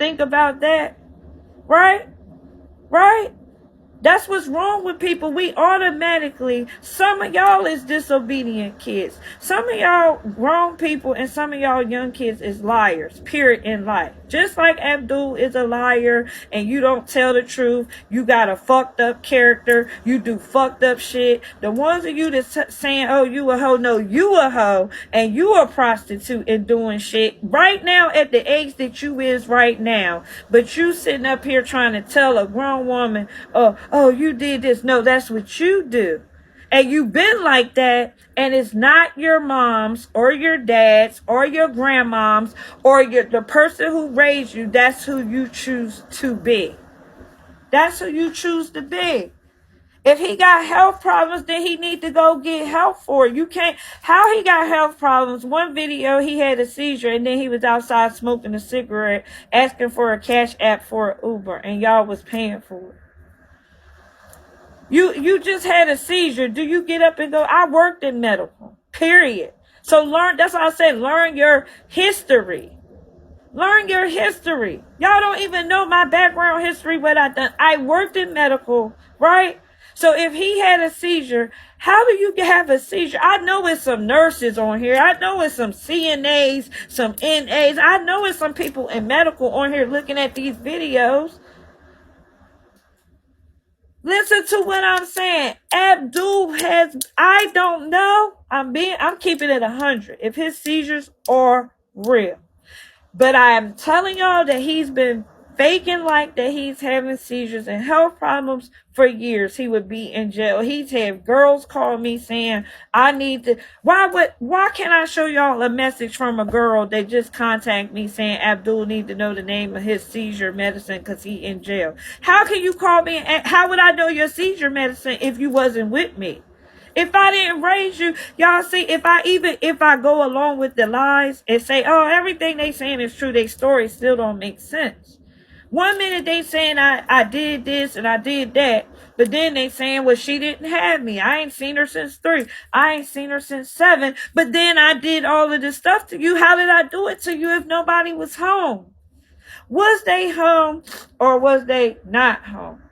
think about that? Right? Right? That's what's wrong with people. We automatically, some of y'all is disobedient kids. Some of y'all grown people and some of y'all young kids is liars, period, in life. Just like Abdul is a liar and you don't tell the truth. You got a fucked up character. You do fucked up shit. The ones of you that's saying, oh, you a hoe. No, you a hoe and you a prostitute and doing shit right now at the age that you is right now. But you sitting up here trying to tell a grown woman, oh, you did this. No, that's what you do. And you've been like that, and it's not your mom's or your dad's or your grandmom's or the person who raised you. That's who you choose to be. That's who you choose to be. If he got health problems, then he need to go get help for it. You can't. How he got health problems? One video, he had a seizure, and then he was outside smoking a cigarette, asking for a cash app for an Uber, and y'all was paying for it. You just had a seizure. Do you get up and go? I worked in medical, period. So learn, that's why I said learn your history. Learn your history. Y'all don't even know my background history, what I done. I worked in medical, right? So if he had a seizure, how do you have a seizure? I know it's some nurses on here. I know it's some CNAs, some NAs. I know it's some people in medical on here looking at these videos. Listen to what I'm saying. Abdul I don't know. I'm keeping it 100 if his seizures are real. But I am telling y'all that he's been faking like that he's having seizures and health problems for years. He would be in jail. He's had girls call me saying, I need to, why can't I show y'all a message from a girl that just contacted me saying Abdul need to know the name of his seizure medicine because he in jail? How can you call me and how would I know your seizure medicine if you wasn't with me? If I didn't raise you, y'all see, if I go along with the lies and say, oh, everything they saying is true, their story still don't make sense. One minute they saying I did this and I did that, but then they saying, well, she didn't have me. I ain't seen her since 3. I ain't seen her since 7. But then I did all of this stuff to you. How did I do it to you if nobody was home? Was they home or was they not home?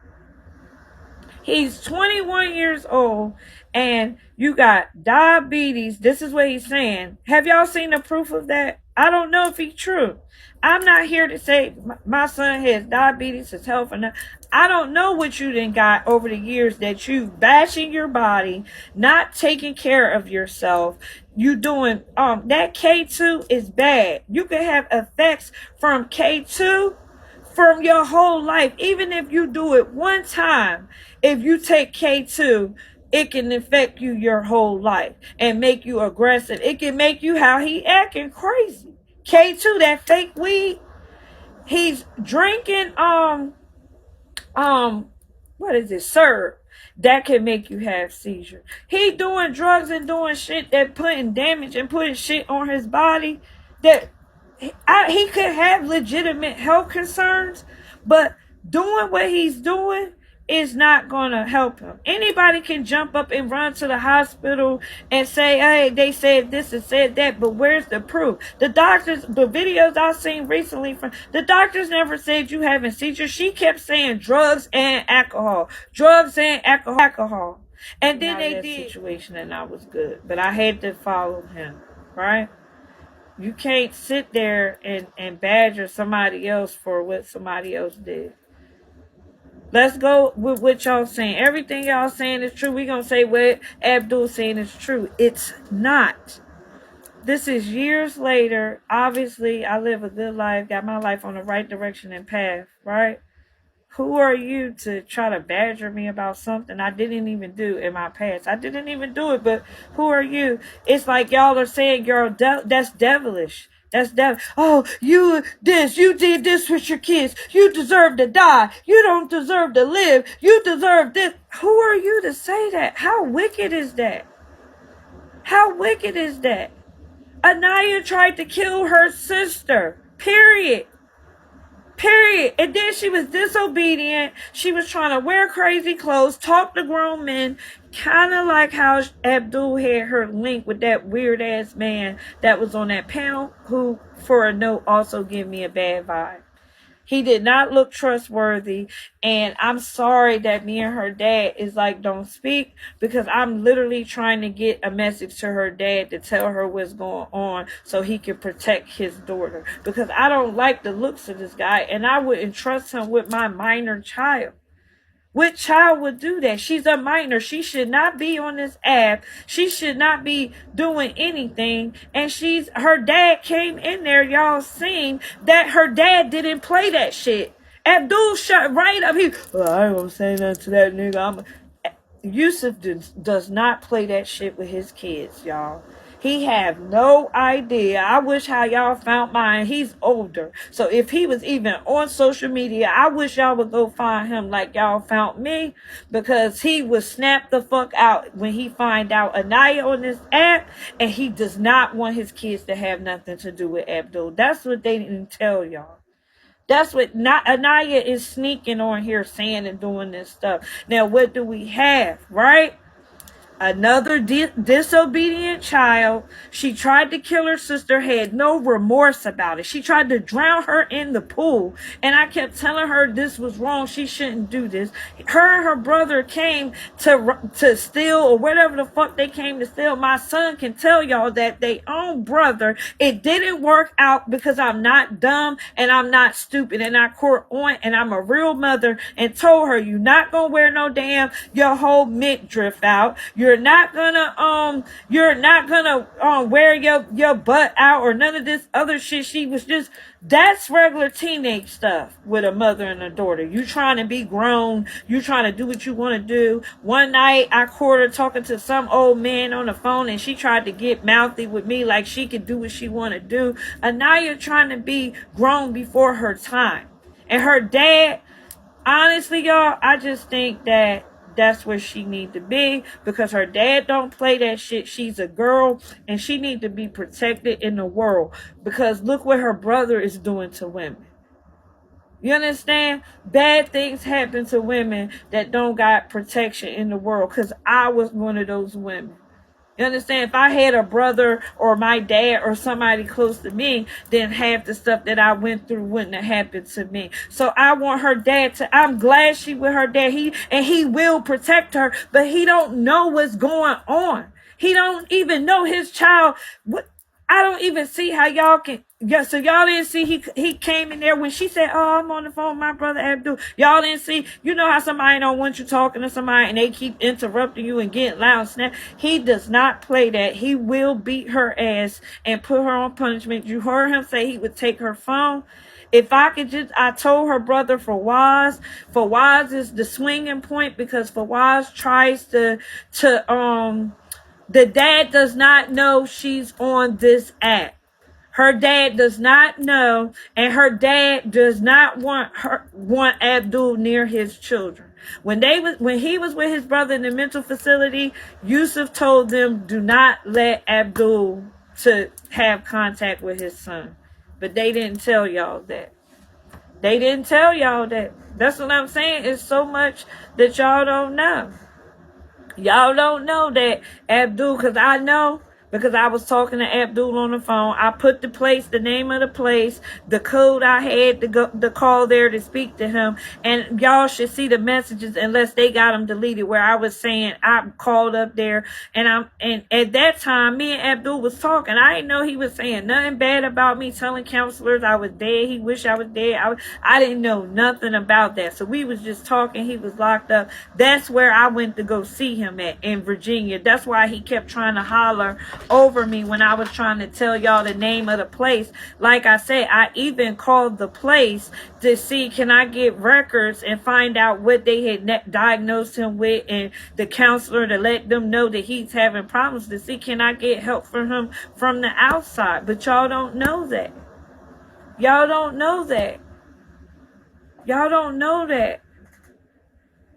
He's 21 years old and you got diabetes. This is what he's saying. Have y'all seen the proof of that? I don't know if he's true. I'm not here to say my son has diabetes, his health, or not. I don't know what you done got over the years that you bashing your body, not taking care of yourself. You doing, that K2 is bad. You can have effects from K2 from your whole life. Even if you do it one time, if you take K2, it can affect you your whole life and make you aggressive. It can make you how he acting crazy. K2, that fake weed, he's drinking, what is it, syrup, that can make you have seizure. He doing drugs and doing shit that putting damage and putting shit on his body that he could have legitimate health concerns, but doing what he's doing is not going to help him. Anybody can jump up and run to the hospital and say, hey, they said this and said that, but where's the proof? The doctors, the videos I've seen recently from the doctors never said you having seizures. She kept saying drugs and alcohol, drugs and alcohol. And then they did situation and I was good, but I had to follow him, right? You can't sit there and badger somebody else for what somebody else did. Let's go with what y'all saying. Everything y'all saying is true. We're going to say what Abdul saying is true. It's not. This is years later. Obviously, I live a good life. Got my life on the right direction and path, right? Who are you to try to badger me about something I didn't even do in my past? I didn't even do it, but who are you? It's like y'all are saying that's devilish. That's devil. Oh, you did this with your kids. You deserve to die. You don't deserve to live. You deserve this. Who are you to say that? How wicked is that? How wicked is that? Anaya tried to kill her sister. Period. And then she was disobedient. She was trying to wear crazy clothes, talk to grown men, kind of like how Abdul had her link with that weird ass man that was on that panel who, for a note, also gave me a bad vibe. He did not look trustworthy. And I'm sorry that me and her dad is like, don't speak, because I'm literally trying to get a message to her dad to tell her what's going on so he can protect his daughter. Because I don't like the looks of this guy, and I wouldn't trust him with my minor child. What child would do that? She's a minor. She should not be on this app. She should not be doing anything. And her dad came in there. Y'all seen that her dad didn't play that shit. Abdul shut right up. Well, I ain't gonna say nothing to that nigga. Yusuf does not play that shit with his kids, y'all. He have no idea. I wish how y'all found mine. He's older. So if he was even on social media, I wish y'all would go find him like y'all found me, because he would snap the fuck out when he find out Anaya on this app, and he does not want his kids to have nothing to do with Abdul. That's what they didn't tell y'all. That's what Anaya is sneaking on here saying and doing this stuff. Now, what do we have, right? Another disobedient child. She tried to kill her sister, had no remorse about it. She tried to drown her in the pool. And I kept telling her this was wrong. She shouldn't do this. Her and her brother came to steal, or whatever the fuck they came to steal. My son can tell y'all that they own brother. It didn't work out because I'm not dumb and I'm not stupid. And I caught on, and I'm a real mother, and told her, you're not going to wear no damn your whole midriff out. You're not gonna wear your butt out or none of this other shit. She was just, that's regular teenage stuff with a mother and a daughter. You trying to be grown, you trying to do what you want to do. One night I caught her talking to some old man on the phone, and she tried to get mouthy with me like she could do what she want to do. Anaya trying to be grown before her time. And her dad, honestly, y'all, I just think that that's where she need to be, because her dad don't play that shit. She's a girl, and she need to be protected in the world, because look what her brother is doing to women. You understand? Bad things happen to women that don't got protection in the world, because I was one of those women. You understand? If I had a brother or my dad or somebody close to me, then half the stuff that I went through wouldn't have happened to me. So I want her dad to, I'm glad she with her dad. He will protect her, but he don't know what's going on. He don't even know his child. I don't even see how y'all can. Yeah, so y'all didn't see he came in there when she said, "Oh, I'm on the phone with my brother Abdul." Y'all didn't see. You know how somebody don't want you talking to somebody and they keep interrupting you and getting loud and snap. He does not play that. He will beat her ass and put her on punishment. You heard him say he would take her phone. If I could just, I told her brother Fawaz is the swinging point, because Fawaz tries to the dad does not know she's on this app. Her dad does not know, and her dad does not want Abdul near his children. When he was with his brother in the mental facility, Yusuf told them, do not let Abdul to have contact with his son. But they didn't tell y'all that. They didn't tell y'all that. That's what I'm saying. It's so much that y'all don't know. Y'all don't know that Abdul, because I know, because I was talking to Abdul on the phone. I put the name of the place, the code I had to call there to speak to him. And y'all should see the messages, unless they got them deleted, where I was saying I called up there. And at that time, me and Abdul was talking. I didn't know he was saying nothing bad about me, telling counselors I was dead. He wished I was dead. I didn't know nothing about that. So we was just talking. He was locked up. That's where I went to go see him at, in Virginia. That's why he kept trying to holler over me when I was trying to tell y'all the name of the place. Like I said, I even called the place to see, can I get records and find out what they had diagnosed him with, and the counselor to let them know that he's having problems, to see, can I get help for him from the outside. But y'all don't know that. Y'all don't know that. Y'all don't know that.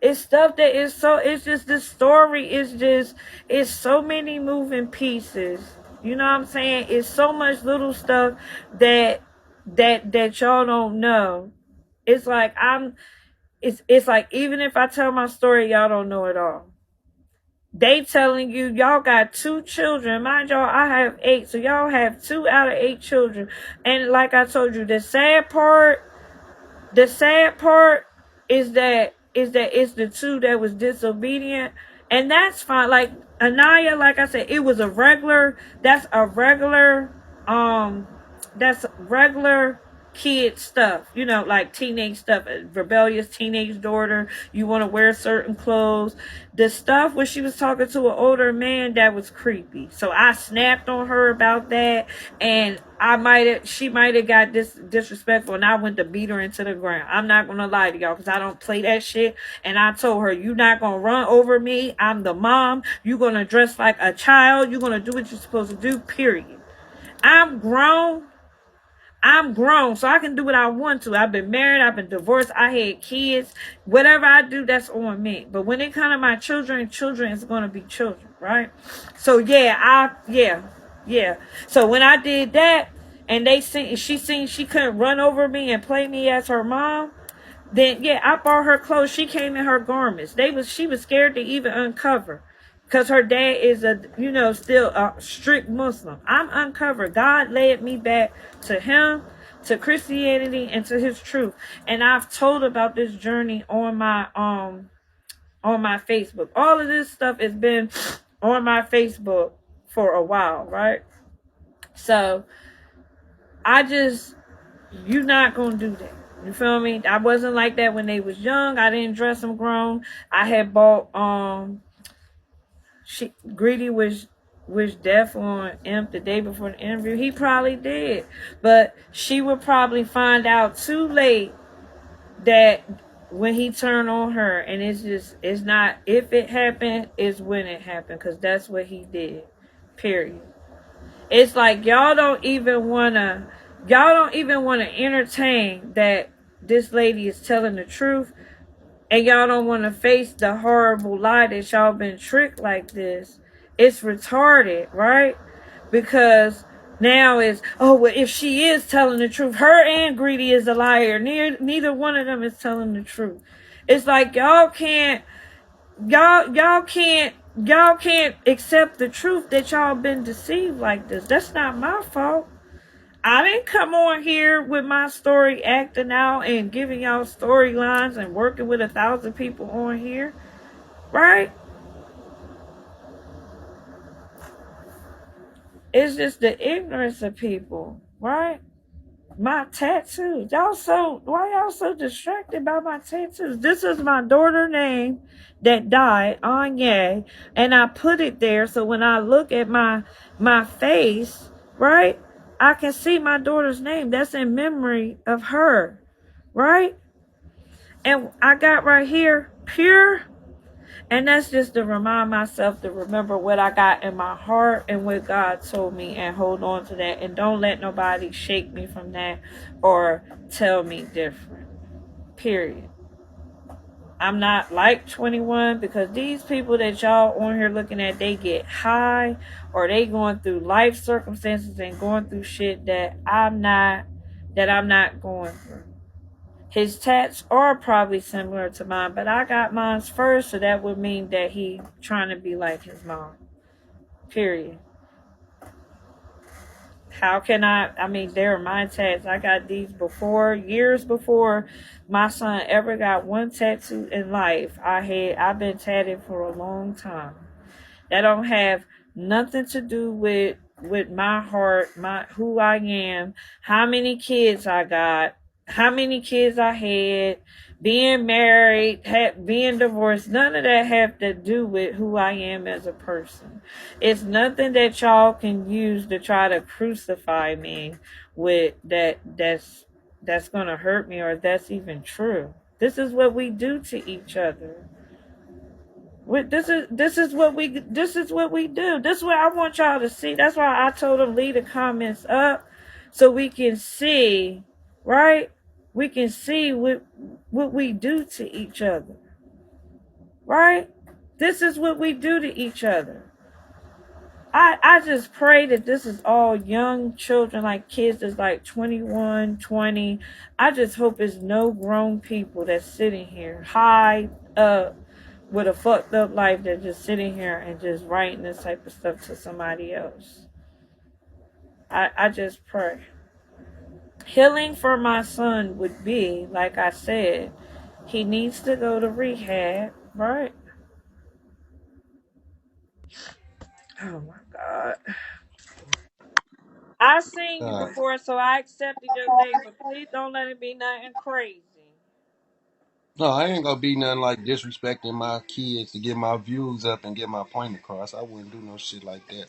It's stuff that is so, it's just, the story is just, it's so many moving pieces. You know what I'm saying? It's so much little stuff that y'all don't know. It's like it's like, even if I tell my story, y'all don't know it all. They telling you, y'all got 2 children. Mind y'all, I have 8. So y'all have 2 out of 8 children. And like I told you, the sad part, the sad part is that it's the two that was disobedient, and that's fine. Like Anaya, like I said, it was a regular. Um, that's regular kid stuff. Like teenage stuff. A rebellious teenage daughter. You want to wear certain clothes. The stuff where she was talking to an older man, that was creepy. So I snapped on her about that, and she might have got disrespectful, and I went to beat her into the ground. I'm not gonna lie to y'all, because I don't play that shit. And I told her, you're not gonna run over me. I'm the mom. You're gonna dress like a child. You're gonna do what you're supposed to do, period. I'm grown. So I can do what I want to. I've been married, I've been divorced, I had kids. Whatever I do, that's on me. But when it comes to my children is gonna be children, right? So yeah. So when I did that, and she seen she couldn't run over me and play me as her mom, then yeah, I bought her clothes. She came in her garments. She was scared to even uncover. Because her dad is still a strict Muslim. I'm uncovered. God led me back to him, to Christianity, and to his truth. And I've told about this journey on my Facebook. All of this stuff has been on my Facebook for a while, right? So you're not gonna do that. You feel me? I wasn't like that when they was young. I didn't dress them grown. I had bought Greedy was deaf on Imp the day before the interview. He probably did, but she would probably find out too late that when he turned on her, and it's not if it happened, it's when it happened, because that's what he did, period. It's like y'all don't even wanna entertain that this lady is telling the truth. And y'all don't want to face the horrible lie that y'all been tricked like this. It's retarded, right? Because now well, if she is telling the truth, her and Greedy is a liar. Neither one of them is telling the truth. It's like y'all can't accept the truth that y'all been deceived like this. That's not my fault. I didn't come on here with my story acting out and giving y'all storylines and working with 1,000 people on here, right? It's just the ignorance of people, right? My tattoos. Why y'all so distracted by my tattoos? This is my daughter's name that died, Anya, and I put it there so when I look at my face, right, I can see my daughter's name. That's in memory of her, right? And I got right here, pure. And that's just to remind myself to remember what I got in my heart and what God told me, and hold on to that. And don't let nobody shake me from that or tell me different. Period. I'm not like 21, because these people that y'all on here looking at, they get high or they going through life circumstances and going through shit that I'm not going through. His tats are probably similar to mine, but I got mine first, so that would mean that he trying to be like his mom. Period. How can I mean, they're my tats. I got these years before my son ever got one tattoo in life. I've been tatted for a long time. That don't have nothing to do with my heart, who I am, how many kids I got, how many kids I had, being married, being divorced. None of that have to do with who I am as a person. It's nothing that y'all can use to try to crucify me with that's gonna hurt me, or that's even true. This is what we do to each other. This is what we do. This is what I want y'all to see. That's why I told them leave the comments up so we can see, right? We can see what we do to each other, right? This is what we do to each other. I just pray that this is all young children, like kids that's like 21, 20. I just hope it's no grown people that's sitting here high up with a fucked up life, that's just sitting here and just writing this type of stuff to somebody else. I just pray. Healing for my son would be, like I said, he needs to go to rehab, right? Oh my God. I seen you God. before, so I accepted your day, but please don't let it be nothing crazy. No, I ain't gonna be nothing like disrespecting my kids to get my views up and get my point across. I wouldn't do no shit like that.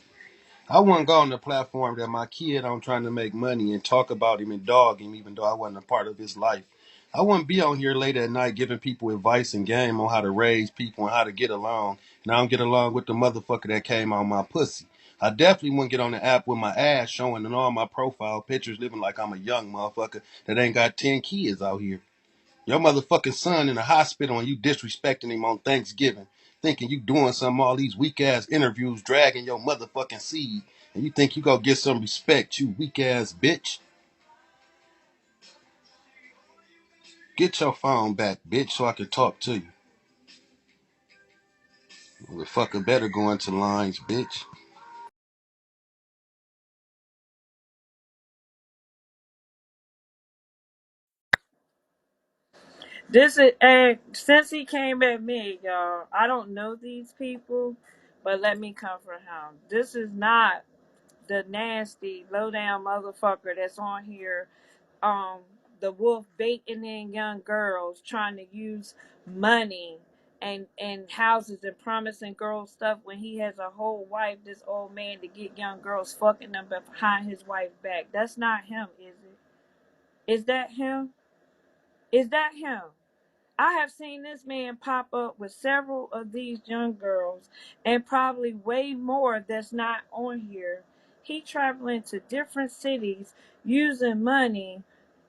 I wouldn't go on the platform that my kid on trying to make money and talk about him and dog him, even though I wasn't a part of his life. I wouldn't be on here late at night giving people advice and game on how to raise people and how to get along. And I don't get along with the motherfucker that came on my pussy. I definitely wouldn't get on the app with my ass showing and all my profile pictures, living like I'm a young motherfucker that ain't got 10 kids out here. Your motherfucking son in the hospital and you disrespecting him on Thanksgiving, thinking you doing some all these weak ass interviews, dragging your motherfucking seed, and you think you gonna get some respect, you weak ass bitch. Get your phone back, bitch, so I can talk to you. The fucker better go into lines, bitch. This is since he came at me, y'all. I don't know these people, but let me comfort him. This is not the nasty, low down motherfucker that's on here. Um, the wolf baiting in young girls, trying to use money and houses and promising girls stuff when he has a whole wife. This old man to get young girls fucking them behind his wife's back. That's not him, is it? Is that him? Is that him? I have seen this man pop up with several of these young girls and probably way more that's not on here. He traveling to different cities using money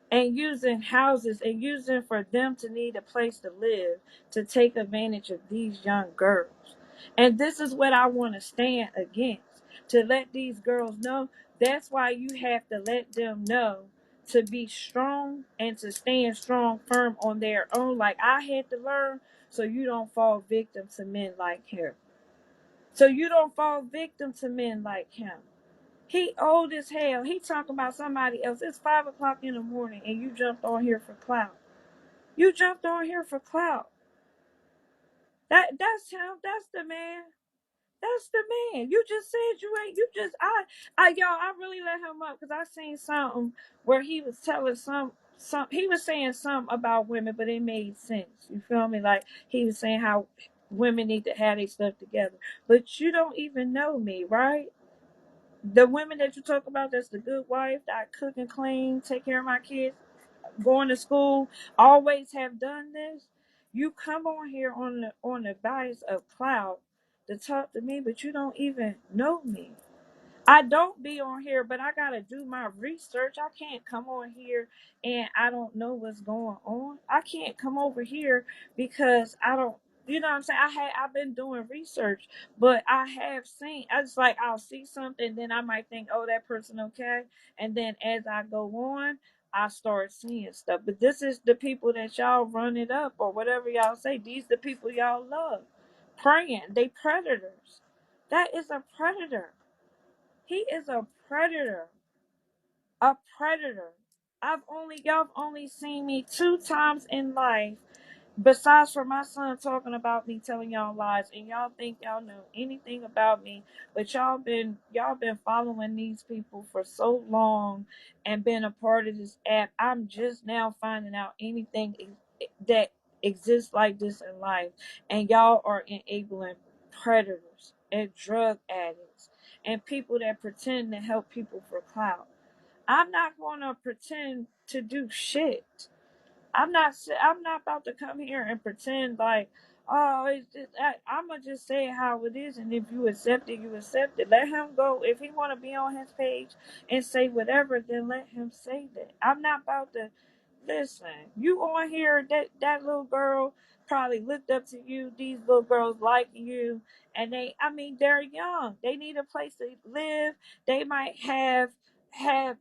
and using houses and using for them to need a place to live to take advantage of these young girls. And this is what I want to stand against, to let these girls know. That's why you have to let them know to be strong and to stand strong firm on their own, like I had to learn, so you don't fall victim to men like him. So you don't fall victim to men like him. He old as hell. He talking about somebody else. It's 5 o'clock in the morning, and you jumped on here for clout. You jumped on here for clout. That's him. That's the man. That's the man. You just said you ain't. You just y'all. I really let him up because I seen something where he was telling some. He was saying something about women, but it made sense. You feel me? Like he was saying how women need to have their stuff together. But you don't even know me, right? The women that you talk about, that's the good wife that I cook and clean, take care of my kids, going to school, always have done this. You come on here on the bias of cloud to talk to me, but you don't even know me. I don't be on here, but I gotta do my research. I can't come on here and I don't know what's going on. I can't come over here because I don't. You know what I'm saying? I've been doing research, but I have seen. I just like I'll see something, then I might think, oh, that person okay, and then as I go on, I start seeing stuff. But this is the people that y'all run it up or whatever y'all say. These the people y'all love, praying. They predators. That is a predator. He is a predator. A predator. Y'all have only seen me 2 times in life, besides for my son talking about me, telling y'all lies, and y'all think y'all know anything about me, but y'all been following these people for so long and been a part of this app. I'm just now finding out anything that exists like this in life, and y'all are enabling predators and drug addicts and people that pretend to help people for clout. I'm not going to pretend to do shit. I'm not about to come here and pretend like, oh, it's just, I'm gonna just say it how it is, and if you accept it, you accept it. Let him go. If he want to be on his page and say whatever, then let him say that. I'm not about to listen. You on here? That little girl probably looked up to you. These little girls like you, and I mean, they're young. They need a place to live. They might have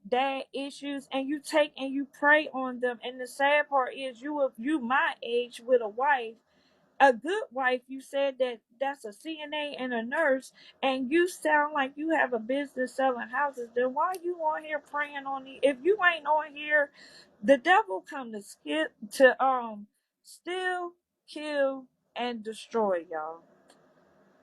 dad issues, and you take and you prey on them. And the sad part is you my age with a wife, a good wife, you said that that's a CNA and a nurse, and you sound like you have a business selling houses. Then why you on here praying on the? If you ain't on here, the devil come to skip to steal, kill, and destroy y'all.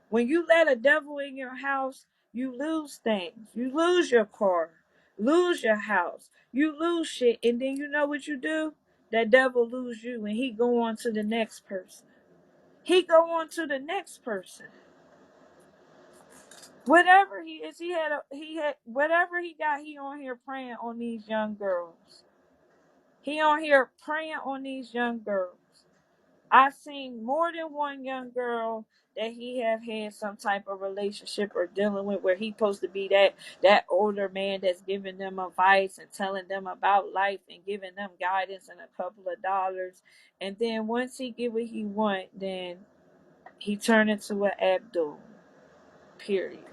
When you let a devil in your house, you lose things. You lose your car, lose your house, you lose shit, and then you know what you do? That devil lose you, and he go on to the next person. He go on to the next person. Whatever he is, he had whatever he got. He on here praying on these young girls. He on here praying on these young girls. I've seen more than one young girl that he have had some type of relationship or dealing with, where he supposed to be that older man that's giving them advice and telling them about life and giving them guidance and a couple of dollars. And then once he get what he want, then he turned into an Abdul. Period.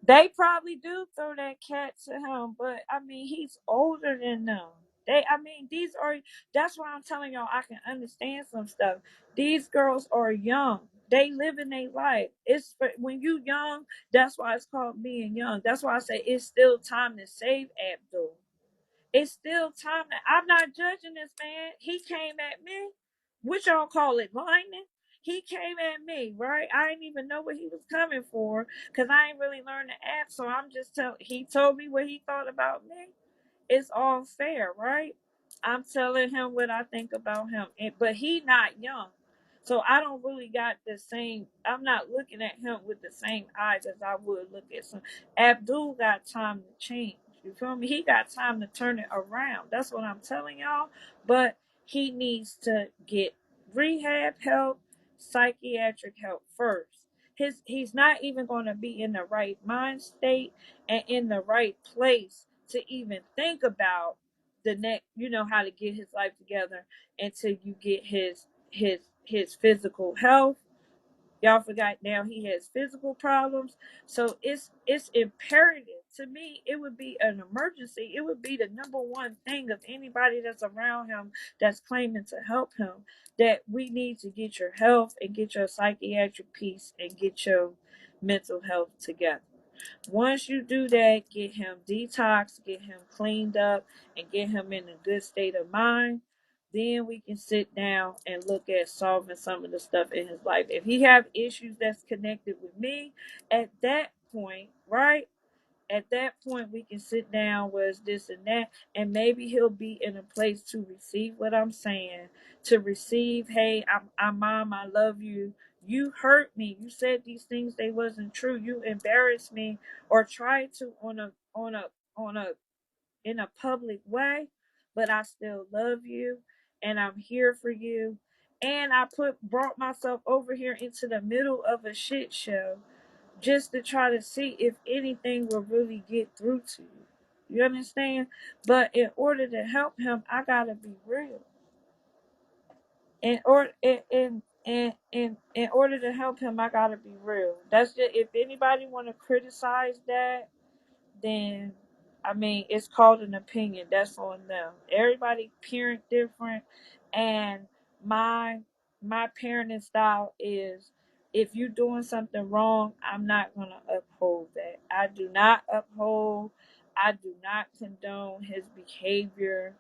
They probably do throw that cat to him, but I mean, he's older than them. I mean, these are. That's why I'm telling y'all. I can understand some stuff. These girls are young. They live in their life. When you young. That's why it's called being young. That's why I say it's still time to save Abdul. It's still time. I'm not judging this man. He came at me. What y'all call it? Lightning? He came at me, right? I didn't even know what he was coming for because I ain't really learned the app. So I'm just telling. He told me what he thought about me. It's all fair, right? I'm telling him what I think about him, but he not young, so I don't really got the same. I'm not looking at him with the same eyes as I would look at some. Abdul got time to change. You feel me? He got time to turn it around. That's what I'm telling y'all. But he needs to get rehab help, psychiatric help first. He's not even going to be in the right mind state and in the right place to even think about the next, how to get his life together until you get his physical health. Y'all forgot now he has physical problems. So it's imperative. To me, it would be an emergency. It would be the number one thing of anybody that's around him that's claiming to help him, that we need to get your health and get your psychiatric peace and get your mental health together. Once you do that, get him detoxed, get him cleaned up, and get him in a good state of mind. Then we can sit down and look at solving some of the stuff in his life. If he have issues that's connected with me, at that point, right? At that point, we can sit down with this and that, and maybe he'll be in a place to receive what I'm saying. To receive, hey, I'm mom, I love you. You hurt me. You said these things, they wasn't true. You embarrassed me, or tried to on a in a public way, but I still love you, and I'm here for you. And I brought myself over here into the middle of a shit show just to try to see if anything will really get through to you. You understand? But in order to help him, I gotta be real. In order to help him, I gotta be real. That's just, if anybody want to criticize that, then I mean it's called an opinion. That's on them. Everybody parent different, and my my parenting style is, if you doing something wrong, I'm not gonna uphold that. I do not condone his behavior,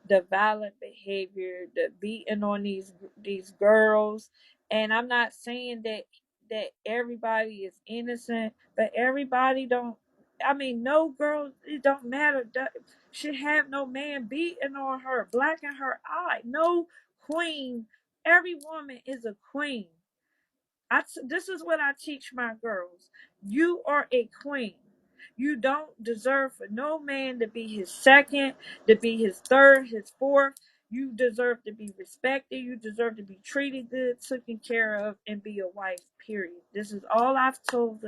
the violent behavior, the beating on these girls. And I'm not saying that everybody is innocent, but everybody don't. I mean, no girl, it don't matter, should have no man beating on her, blacking her eye. No queen. Every woman is a queen. This is what I teach my girls. You are a queen. You don't deserve for no man to be his second, to be his third, his fourth. You deserve to be respected. You deserve to be treated good, taken care of, and be a wife, period. This is all I've told them.